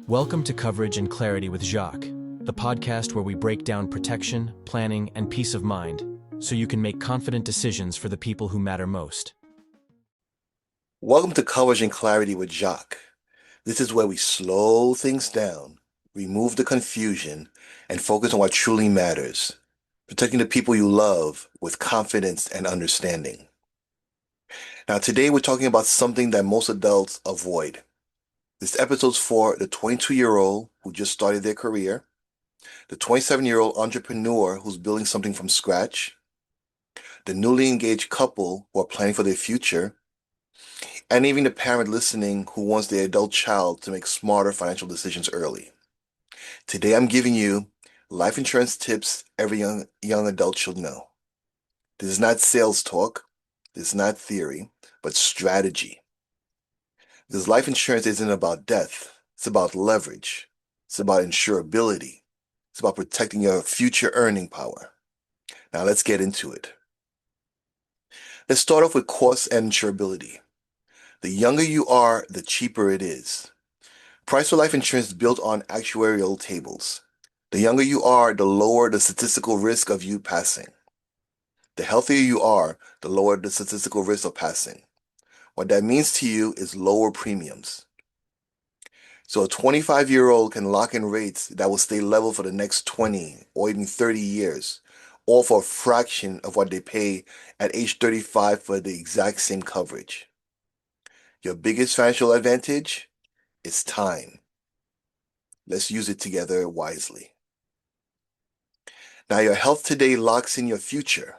Welcome to Coverage and Clarity with Jacques, the podcast where we break down protection, planning, and peace of mind so you can make confident decisions for the people who matter most. Welcome to Coverage and Clarity with Jacques. This is where we slow things down, remove the confusion, and focus on what truly matters, protecting the people you love with confidence and understanding. Now, today we're talking about something that most adults avoid. This episode's for the 22-year-old who just started their career, the 27-year-old entrepreneur who's building something from scratch, the newly engaged couple who are planning for their future, and even the parent listening who wants their adult child to make smarter financial decisions early. Today I'm giving you life insurance tips every young adult should know. This is not sales talk, this is not theory, but strategy. Because life insurance isn't about death, it's about leverage, it's about insurability, it's about protecting your future earning power. Now let's get into it. Let's start off with cost and insurability. The younger you are, the cheaper it is. Price for life insurance is built on actuarial tables. The younger you are, the lower the statistical risk of you passing. The healthier you are, the lower the statistical risk of passing. What that means to you is lower premiums. So a 25-year-old can lock in rates that will stay level for the next 20 or even 30 years, all for a fraction of what they pay at age 35 for the exact same coverage. Your biggest financial advantage is time. Let's use it together wisely. Now, your health today locks in your future.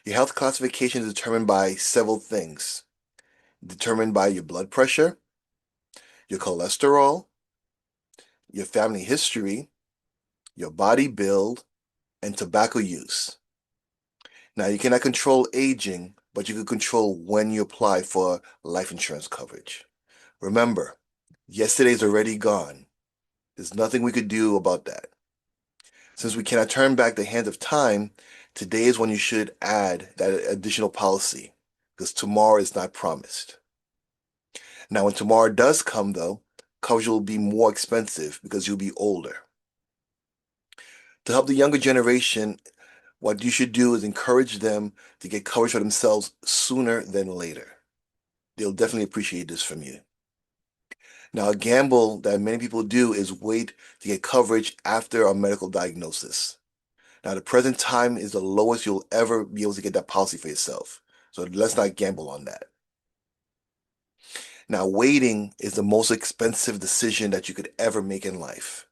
Your health classification is determined by several things. Determined by your blood pressure, your cholesterol, your family history, your body build, and tobacco use. Now, you cannot control aging, but you can control when you apply for life insurance coverage. Remember, yesterday's already gone. There's nothing we could do about that. Since we cannot turn back the hands of time, today is when you should add that additional policy, because tomorrow is not promised. Now, when tomorrow does come, though, coverage will be more expensive because you'll be older. To help the younger generation, what you should do is encourage them to get coverage for themselves sooner than later. They'll definitely appreciate this from you. Now, a gamble that many people do is wait to get coverage after a medical diagnosis. Now, the present time is the lowest you'll ever be able to get that policy for yourself. So let's not gamble on that. Now, waiting is the most expensive decision that you could ever make in life.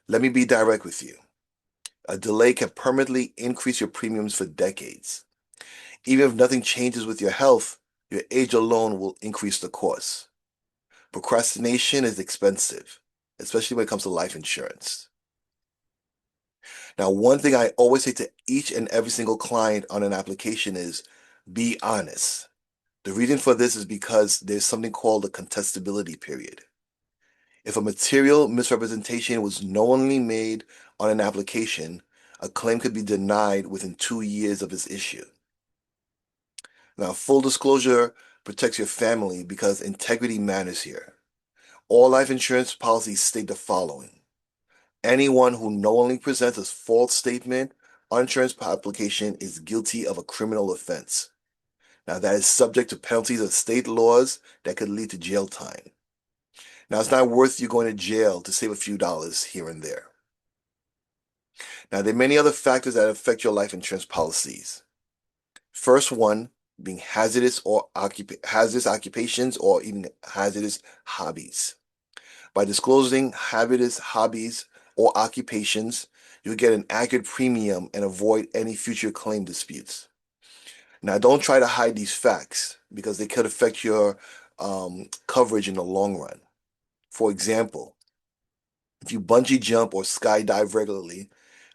Let me be direct with you. A delay can permanently increase your premiums for decades. Even if nothing changes with your health, your age alone will increase the cost. Procrastination is expensive, especially when it comes to life insurance. Now, one thing I always say to each and every single client on an application is be honest. The reason for this is because there's something called a contestability period. If a material misrepresentation was knowingly made on an application, a claim could be denied within 2 years of its issue. Now, full disclosure protects your family because integrity matters here. All life insurance policies state the following. Anyone who knowingly presents a false statement on insurance application is guilty of a criminal offense. Now, that is subject to penalties of state laws that could lead to jail time. Now, it's not worth you going to jail to save a few dollars here and there. Now, there are many other factors that affect your life insurance policies. First one being hazardous occupations or even hazardous hobbies. By disclosing hazardous hobbies or occupations, you'll get an accurate premium and avoid any future claim disputes. Now, don't try to hide these facts because they could affect your coverage in the long run. For example, if you bungee jump or skydive regularly,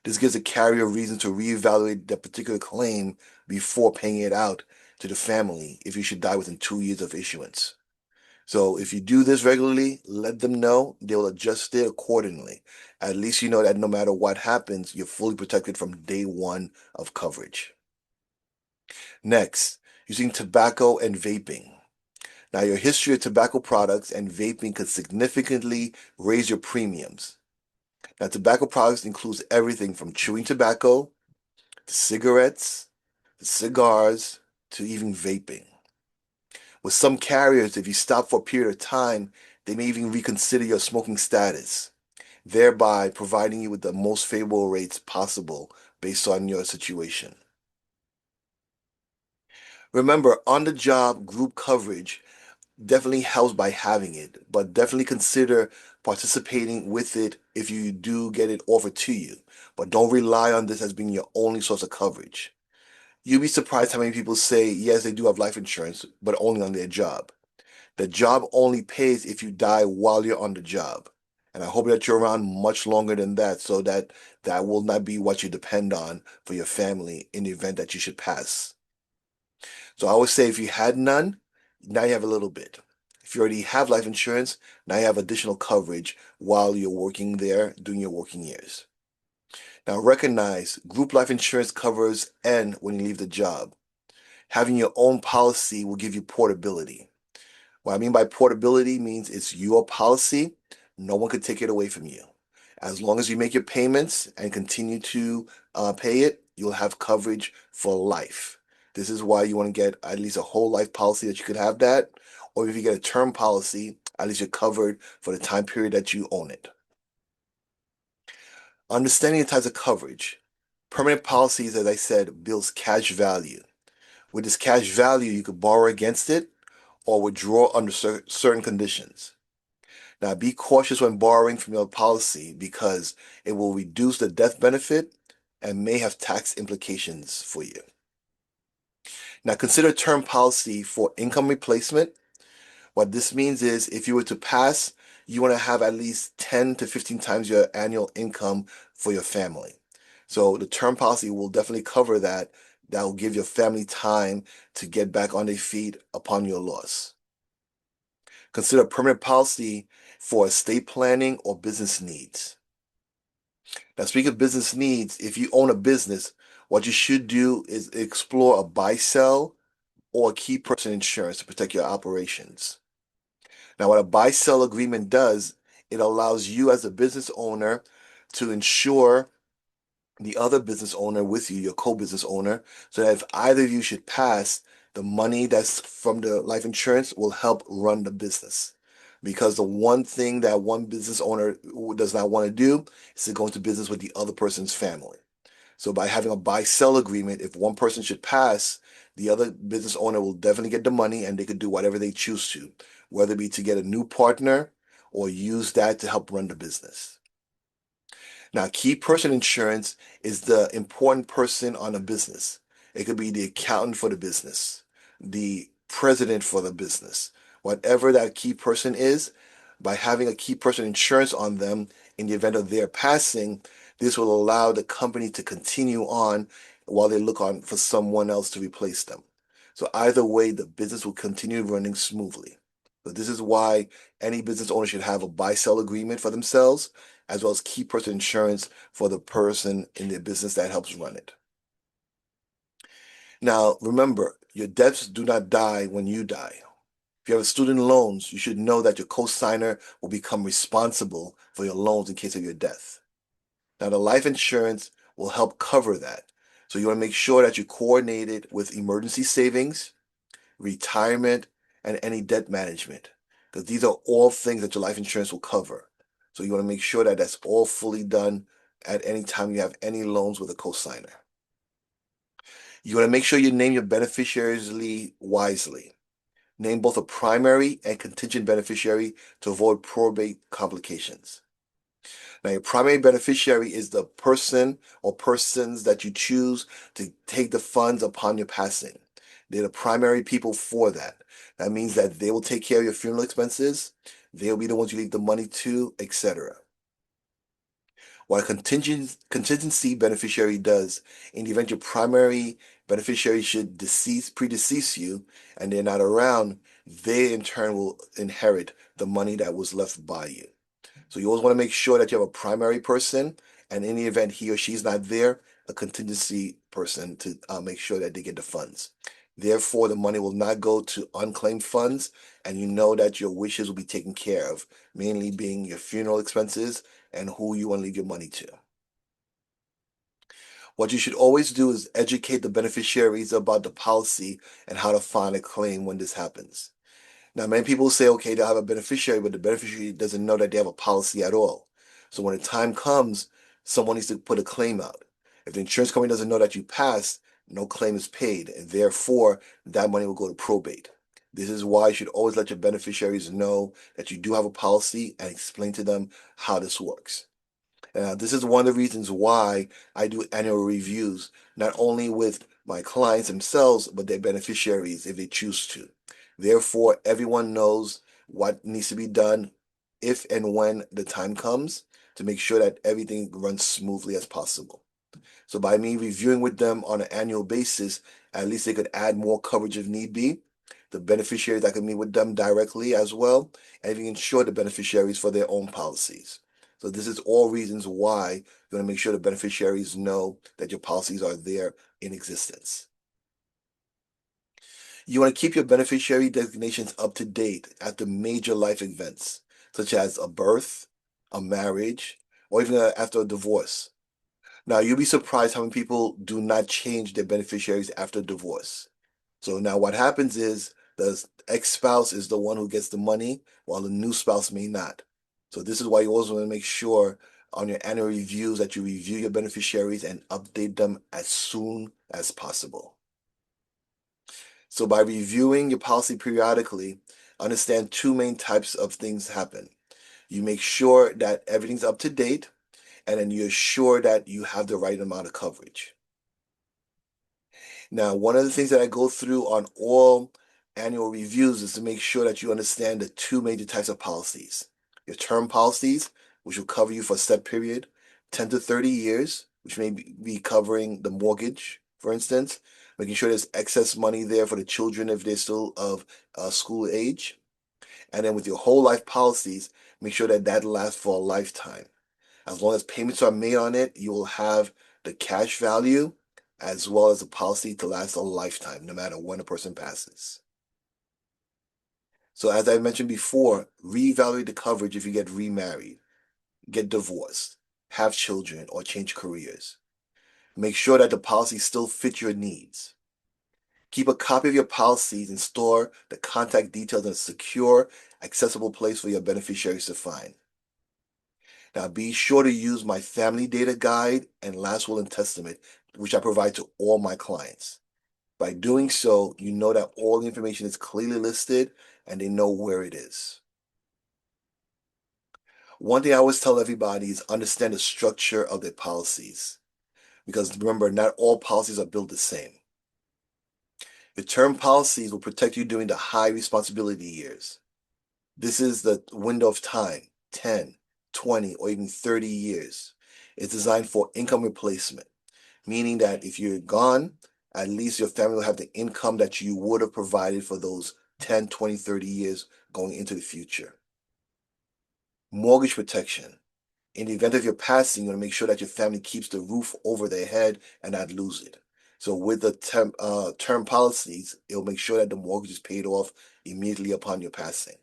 this gives a carrier reason to reevaluate that particular claim before paying it out to the family if you should die within 2 years of issuance. So if you do this regularly, let them know. They will adjust it accordingly. At least you know that no matter what happens, you're fully protected from day one of coverage. Next, using tobacco and vaping. Now, your history of tobacco products and vaping could significantly raise your premiums. Now, tobacco products includes everything from chewing tobacco to cigarettes, to cigars, to even vaping. With some carriers, if you stop for a period of time, they may even reconsider your smoking status, thereby providing you with the most favorable rates possible based on your situation. Remember, on-the-job group coverage definitely helps by having it, but definitely consider participating with it if you do get it offered to you. But don't rely on this as being your only source of coverage. You'd be surprised how many people say, yes, they do have life insurance, but only on their job. The job only pays if you die while you're on the job. And I hope that you're around much longer than that so that that will not be what you depend on for your family in the event that you should pass. So I would say if you had none, now you have a little bit. If you already have life insurance, now you have additional coverage while you're working there during your working years. Now recognize group life insurance covers end when you leave the job. Having your own policy will give you portability. What I mean by portability means it's your policy. No one could take it away from you. As long as you make your payments and continue to pay it, you'll have coverage for life. This is why you want to get at least a whole life policy that you could have that. Or if you get a term policy, at least you're covered for the time period that you own it. Understanding the types of coverage. Permanent policies, as I said, builds cash value. With this cash value, you could borrow against it or withdraw under certain conditions. Now, be cautious when borrowing from your policy because it will reduce the death benefit and may have tax implications for you. Now, consider term policy for income replacement. What this means is if you were to pass, you want to have at least 10 to 15 times your annual income for your family. So the term policy will definitely cover that. That will give your family time to get back on their feet upon your loss. Consider permanent policy for estate planning or business needs. Now, speaking of business needs, if you own a business, what you should do is explore a buy-sell or a key person insurance to protect your operations. Now, what a buy-sell agreement does, it allows you as a business owner to insure the other business owner with you, your co-business owner, so that if either of you should pass, the money that's from the life insurance will help run the business. Because the one thing that one business owner does not want to do is to go into business with the other person's family. So by having a buy-sell agreement, if one person should pass, the other business owner will definitely get the money and they could do whatever they choose to, whether it be to get a new partner or use that to help run the business. Now, key person insurance is the important person on a business. It could be the accountant for the business, the president for the business, whatever that key person is. By having a key person insurance on them in the event of their passing, this will allow the company to continue on while they look on for someone else to replace them. So either way, the business will continue running smoothly. So this is why any business owner should have a buy-sell agreement for themselves, as well as key person insurance for the person in their business that helps run it. Now, remember, your debts do not die when you die. If you have student loans, you should know that your co-signer will become responsible for your loans in case of your death. Now, the life insurance will help cover that. So you want to make sure that you coordinate it with emergency savings, retirement, and any debt management, because these are all things that your life insurance will cover. So you want to make sure that that's all fully done at any time you have any loans with a co-signer. You want to make sure you name your beneficiaries wisely. Name both a primary and contingent beneficiary to avoid probate complications. Now, your primary beneficiary is the person or persons that you choose to take the funds upon your passing. They're the primary people for that. That means that they will take care of your funeral expenses. They'll be the ones you leave the money to, etc. What a contingency beneficiary does, in the event your primary beneficiary should predecease you and they're not around, they in turn will inherit the money that was left by you. So you always want to make sure that you have a primary person, and in the event he or she's not there, a contingency person to make sure that they get the funds. Therefore, the money will not go to unclaimed funds, and you know that your wishes will be taken care of, mainly being your funeral expenses and who you want to leave your money to. What you should always do is educate the beneficiaries about the policy and how to file a claim when this happens. Now, many people say, okay, they'll have a beneficiary, but the beneficiary doesn't know that they have a policy at all. So when the time comes, someone needs to put a claim out. If the insurance company doesn't know that you passed, no claim is paid, and therefore that money will go to probate. This is why you should always let your beneficiaries know that you do have a policy and explain to them how this works. This is one of the reasons why I do annual reviews, not only with my clients themselves, but their beneficiaries if they choose to. Therefore, everyone knows what needs to be done if and when the time comes to make sure that everything runs smoothly as possible. So by me reviewing with them on an annual basis, at least they could add more coverage if need be. The beneficiaries, I could meet with them directly as well, and even insure the beneficiaries for their own policies. So this is all reasons why you want to make sure the beneficiaries know that your policies are there in existence. You want to keep your beneficiary designations up to date after major life events, such as a birth, a marriage, or even after a divorce. Now, you'll be surprised how many people do not change their beneficiaries after divorce. So now what happens is the ex-spouse is the one who gets the money, while the new spouse may not. So this is why you always want to make sure on your annual reviews that you review your beneficiaries and update them as soon as possible. So by reviewing your policy periodically, understand two main types of things happen. You make sure that everything's up to date, and then you're sure that you have the right amount of coverage. Now, one of the things that I go through on all annual reviews is to make sure that you understand the two major types of policies. Your term policies, which will cover you for a set period, 10 to 30 years, which may be covering the mortgage, for instance, making sure there's excess money there for the children if they're still of school age. And then with your whole life policies, make sure that that lasts for a lifetime. As long as payments are made on it, you will have the cash value as well as a policy to last a lifetime, no matter when a person passes. So as I mentioned before, reevaluate the coverage if you get remarried, get divorced, have children, or change careers. Make sure that the policy still fits your needs. Keep a copy of your policies and store the contact details in a secure, accessible place for your beneficiaries to find. Now, be sure to use my family data guide and last will and testament, which I provide to all my clients. By doing so, you know that all the information is clearly listed and they know where it is. One thing I always tell everybody is understand the structure of their policies. Because remember, not all policies are built the same. The term policies will protect you during the high responsibility years. This is the window of time, 10, 20, or even 30 years. It's designed for income replacement, meaning that if you're gone, at least your family will have the income that you would have provided for those 10, 20, 30 years going into the future. Mortgage protection. In the event of your passing, you want to make sure that your family keeps the roof over their head and not lose it. So with the term policies, it'll make sure that the mortgage is paid off immediately upon your passing.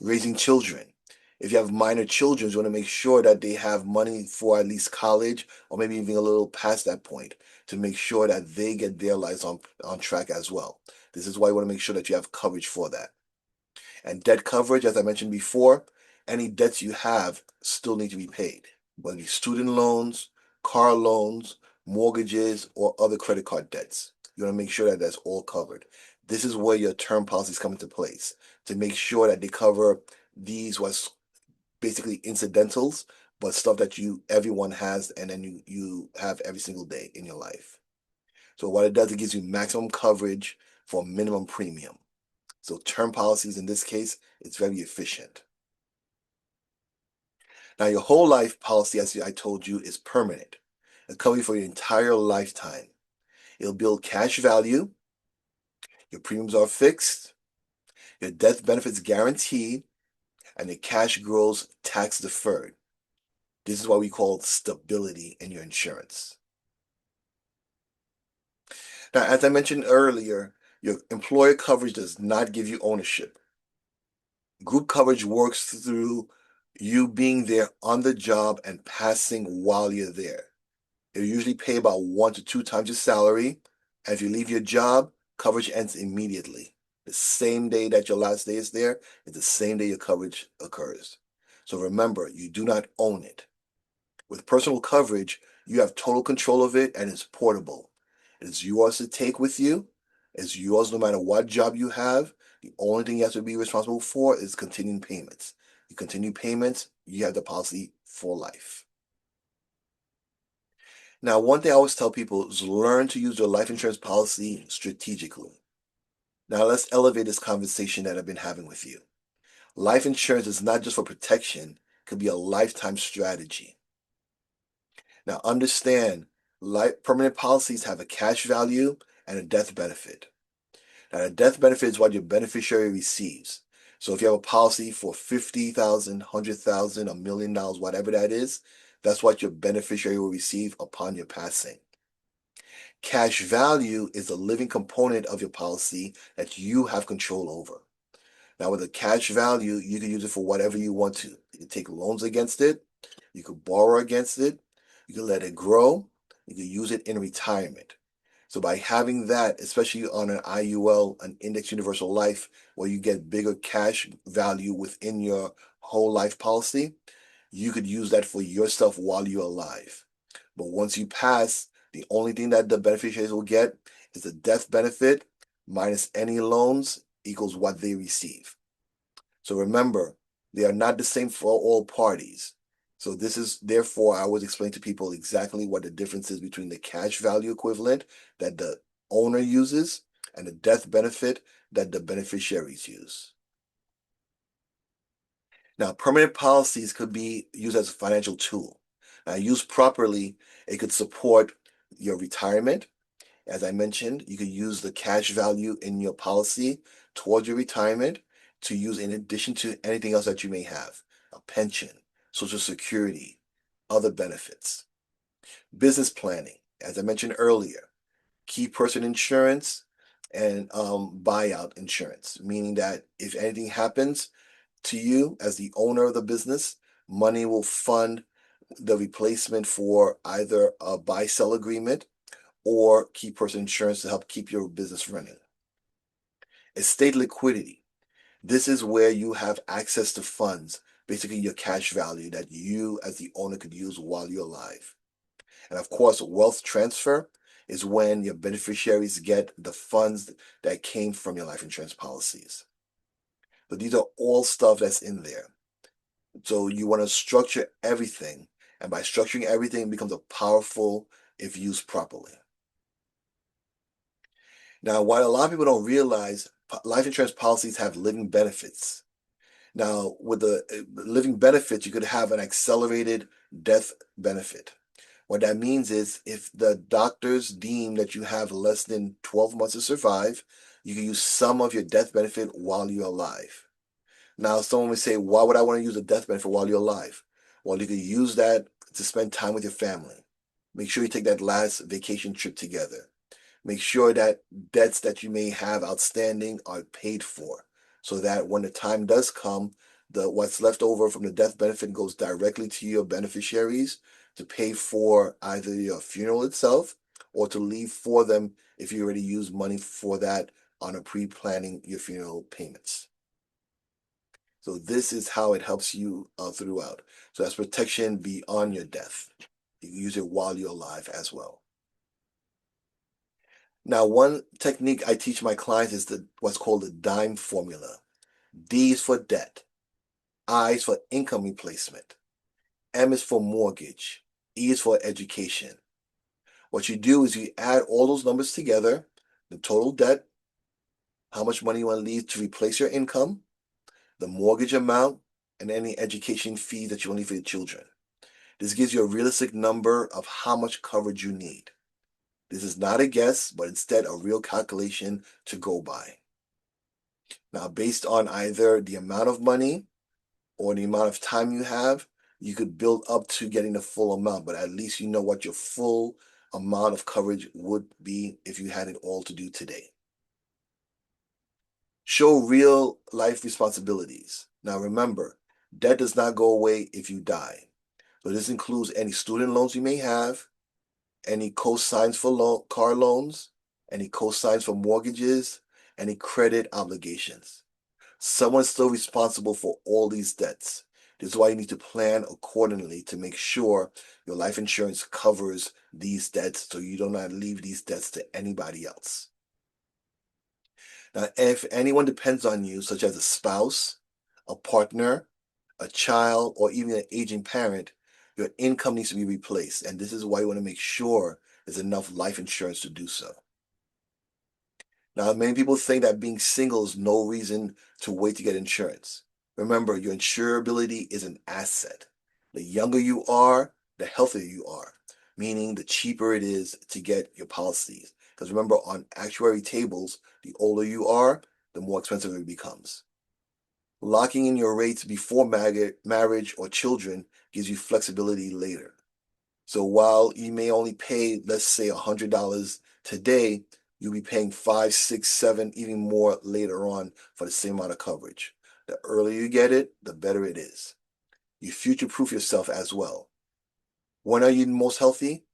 Raising children. If you have minor children, you want to make sure that they have money for at least college or maybe even a little past that point to make sure that they get their lives on track as well. This is why you want to make sure that you have coverage for that. And debt coverage, as I mentioned before, any debts you have still need to be paid, whether it's student loans, car loans, mortgages, or other credit card debts. You want to make sure that that's all covered. This is where your term policies come into place to make sure that they cover these what's basically incidentals, but stuff that everyone has and then you have every single day in your life. So what it does, it gives you maximum coverage for minimum premium. So term policies in this case, it's very efficient. Now your whole life policy, as I told you, is permanent. It'll cover you for your entire lifetime. It'll build cash value. Your premiums are fixed. Your death benefits guaranteed, and the cash grows tax deferred. This is what we call stability in your insurance. Now, as I mentioned earlier, your employer coverage does not give you ownership. Group coverage works through you being there on the job and passing while you're there. It usually pay about 1 to 2 times your salary. And if you leave your job, coverage ends immediately. The same day that your last day is there is the same day your coverage occurs. So remember, you do not own it. With personal coverage, you have total control of it and it's portable. It is yours to take with you. It's yours no matter what job you have. The only thing you have to be responsible for is continuing payments. You continue payments, you have the policy for life. Now, one thing I always tell people is learn to use your life insurance policy strategically. Now, let's elevate this conversation that I've been having with you. Life insurance is not just for protection, it could be a lifetime strategy. Now, understand, permanent policies have a cash value and a death benefit. Now, a death benefit is what your beneficiary receives. So if you have a policy for $50,000, $100,000, $1 million, whatever that is, that's what your beneficiary will receive upon your passing. Cash value is the living component of your policy that you have control over. Now, with a cash value, you can use it for whatever you want to. You can take loans against it. You could borrow against it. You can let it grow. You can use it in retirement. So by having that, especially on an IUL, an Index Universal Life, where you get bigger cash value within your whole life policy, you could use that for yourself while you're alive. But once you pass, the only thing that the beneficiaries will get is the death benefit minus any loans equals what they receive. So remember, they are not the same for all parties. So this is, therefore, I always explain to people exactly what the difference is between the cash value equivalent that the owner uses and the death benefit that the beneficiaries use. Now, permanent policies could be used as a financial tool. Now, used properly, it could support your retirement. As I mentioned, you could use the cash value in your policy towards your retirement to use in addition to anything else that you may have, a pension, Social Security, other benefits. Business planning, as I mentioned earlier, key person insurance and buyout insurance, meaning that if anything happens to you as the owner of the business, money will fund the replacement for either a buy-sell agreement or key person insurance to help keep your business running. Estate liquidity. This is where you have access to funds, basically your cash value that you as the owner could use while you're alive. And of course, wealth transfer is when your beneficiaries get the funds that came from your life insurance policies. So these are all stuff that's in there. So you want to structure everything. And by structuring everything, it becomes a powerful if used properly. Now, what a lot of people don't realize, life insurance policies have living benefits. Now, with the living benefits, you could have an accelerated death benefit. What that means is if the doctors deem that you have less than 12 months to survive, you can use some of your death benefit while you're alive. Now, someone may say, why would I want to use a death benefit while you're alive? Well, you could use that to spend time with your family. Make sure you take that last vacation trip together. Make sure that debts that you may have outstanding are paid for so that when the time does come, what's left over from the death benefit goes directly to your beneficiaries to pay for either your funeral itself or to leave for them if you already use money for that on a pre-planning your funeral payments. So this is how it helps you throughout. So that's protection beyond your death. You can use it while you're alive as well. Now, one technique I teach my clients is what's called the DIME formula. D is for debt. I is for income replacement. M is for mortgage. E is for education. What you do is you add all those numbers together, the total debt, how much money you want to leave to replace your income, the mortgage amount, and any education fee that you want to leave for your children. This gives you a realistic number of how much coverage you need. This is not a guess, but instead a real calculation to go by. Now, based on either the amount of money or the amount of time you have, you could build up to getting the full amount, but at least you know what your full amount of coverage would be if you had it all to do today. Show real life responsibilities. Now remember, debt does not go away if you die. So this includes any student loans you may have, any cosigns for car loans, any cosigns for mortgages, any credit obligations. Someone's still responsible for all these debts. This is why you need to plan accordingly to make sure your life insurance covers these debts so you do not leave these debts to anybody else. Now, if anyone depends on you, such as a spouse, a partner, a child, or even an aging parent, your income needs to be replaced. And this is why you want to make sure there's enough life insurance to do so. Now, many people think that being single is no reason to wait to get insurance. Remember, your insurability is an asset. The younger you are, the healthier you are, meaning the cheaper it is to get your policies. Because remember, on actuary tables, the older you are, the more expensive it becomes. Locking in your rates before marriage or children gives you flexibility later. So while you may only pay, let's say, $100 today, you'll be paying 5, 6, 7, even more later on for the same amount of coverage. The earlier you get it, the better it is. You future-proof yourself as well. When are you most healthy?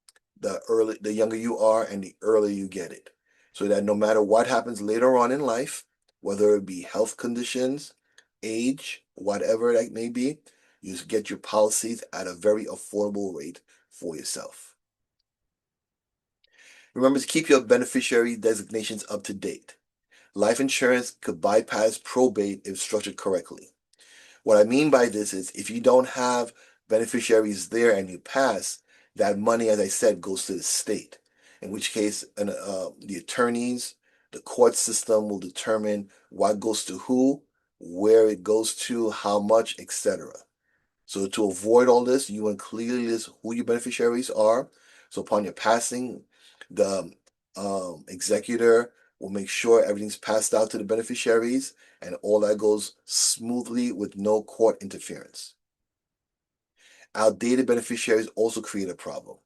The younger you are and the earlier you get it. So that no matter what happens later on in life, whether it be health conditions, age, whatever that may be, you just get your policies at a very affordable rate for yourself. Remember to keep your beneficiary designations up to date. Life insurance could bypass probate if structured correctly. What I mean by this is if you don't have beneficiaries there and you pass, that money, as I said, goes to the state, in which case the attorneys, the court system will determine what goes to who, where it goes to, how much, etc. So to avoid all this, you want to clearly list who your beneficiaries are. So upon your passing, the executor will make sure everything's passed out to the beneficiaries and all that goes smoothly with no court interference. Outdated beneficiaries also create a problem.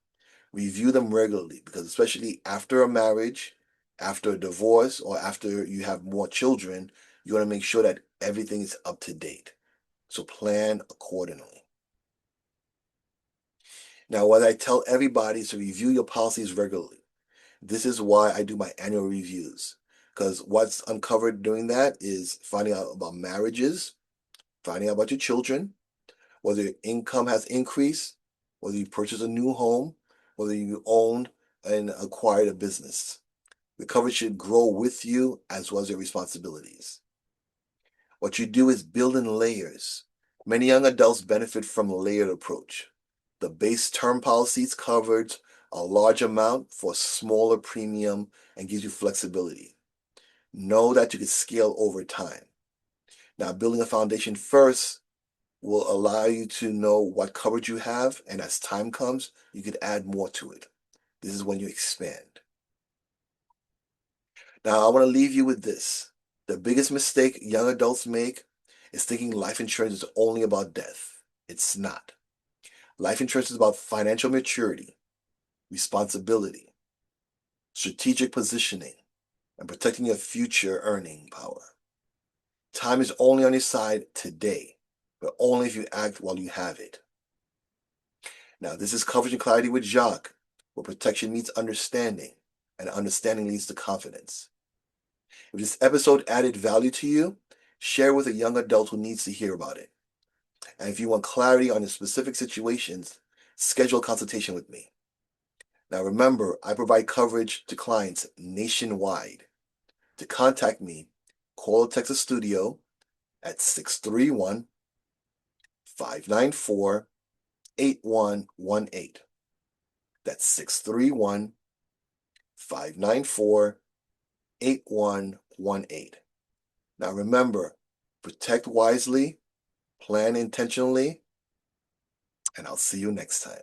Review them regularly because especially after a marriage, after a divorce, or after you have more children, you want to make sure that everything is up to date. So plan accordingly. Now, what I tell everybody is to review your policies regularly. This is why I do my annual reviews, because what's uncovered doing that is finding out about marriages, finding out about your children, whether your income has increased, whether you purchased a new home, whether you owned and acquired a business. The coverage should grow with you as well as your responsibilities. What you do is build in layers. Many young adults benefit from a layered approach. The base term policies covered a large amount for a smaller premium and gives you flexibility. Know that you can scale over time. Now, building a foundation first will allow you to know what coverage you have, and as time comes, you could add more to it. This is when you expand. Now, I want to leave you with this. The biggest mistake young adults make is thinking life insurance is only about death. It's not. Life insurance is about financial maturity, responsibility, strategic positioning, and protecting your future earning power. Time is only on your side today, but only if you act while you have it. Now, this is Coverage and Clarity with Jacques, where protection meets understanding, and understanding leads to confidence. If this episode added value to you, share with a young adult who needs to hear about it. And if you want clarity on your specific situations, schedule a consultation with me. Now remember, I provide coverage to clients nationwide. To contact me, call or text the studio at 631-594-8118. That's 631-594-8118. Now remember, protect wisely, plan intentionally, and I'll see you next time.